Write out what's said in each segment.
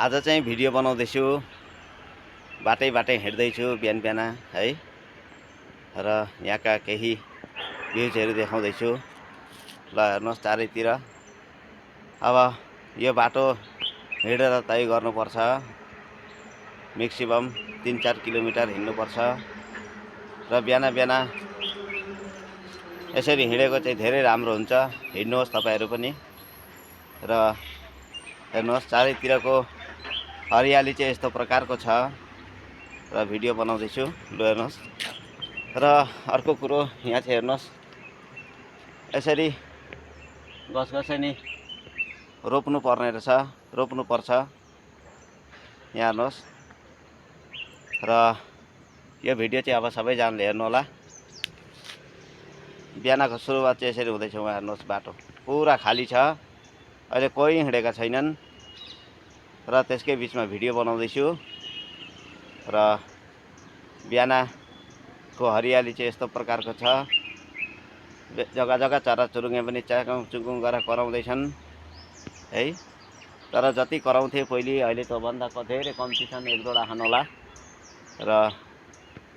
आज चाहिँ भिडियो बनाउँदैछु। बाटै हिँड्दैछु बिहान बिहान है, र यहाँका केही भ्यूजहरू देखाउँदैछु। ल हेर्नुहोस् चारैतिर। अब यो बाटो हिँडेर तय गर्नुपर्छ। म्याक्सिमम 3-4 किलोमिटर हिँड्नुपर्छ र बिहान बिहान यसरी हिँडेको चाहिँ धेरै राम्रो हुन्छ। हिँड्नुहोस् तपाईहरु पनि। र हेर्नुहोस् चारैतिरको हरियाली चाहिँ यस्तो प्रकारको छ र भिडियो बनाउँदैछु। ल हेर्नुहोस्। र अर्को कुरो यहाँ चाहिँ हेर्नुहोस्, यसरी गसगसनी रोप्नु पर्ने रहेछ, रोप्नु पर्छ। यहाँ हेर्नुहोस्। र यो भिडियो चाहिँ अब सबैजनाले हेर्नु होला। बिहानको सुरुवात चाहिँ यसरी हुँदैछ। उहाँ हेर्नुहोस्, बाटो पुरा खाली छ, अहिले कोही हिँडेका छैनन् र त्यसकै बिचमा भिडियो बनाउँदैछु। र बिहानको हरियाली चाहिँ यस्तो प्रकारको छ। जग्गा जग्गा चराचुरुङ्गी पनि च्याकुङ चुकुङ गरेर कराउँदैछन् है। तर जति कराउँथे पहिले, अहिले त भन्दा धेरै कम्ती छन्। एक दुईवटा होला र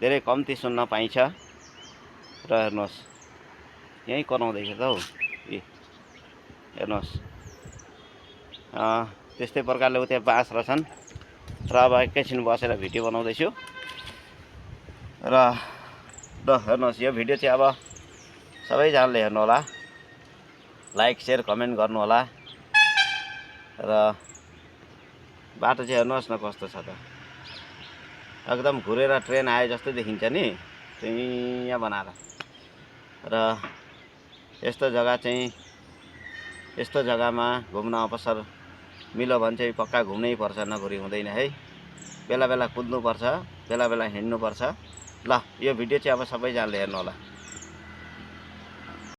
धेरै कम्ती सुन्न पाइन्छ। र हेर्नुहोस्, यही कराउँदैछ त हौ। हेर्नुहोस्, त्यस्तै प्रकारले उता बाँस रहेछन्। र अब एकैछिन बसेर भिडियो बनाउँदैछु। र हेर्नुहोस्, यो भिडियो चाहिँ अब सबैजनाले हेर्नु होला, लाइक शेयर कमेन्ट गर्नु होला। र बाटो चाहिँ हेर्नुहोस् न कस्तो छ त, एकदम घुरेर ट्रेन आए जस्तो देखिन्छ नि, यहाँ बनाएर। र यस्तो जग्गा चाहिँ, यस्तो जग्गामा घुम्न अवसर मिल्यो भने चाहिँ पक्का घुम्नै पर्छ, नघुरी हुँदैन है। बेला बेला कुद्नु पर्छ, बेला बेला हिँड्नु पर्छ। ल यो भिडियो चाहिँ अब सबैजनाले हेर्नु होला।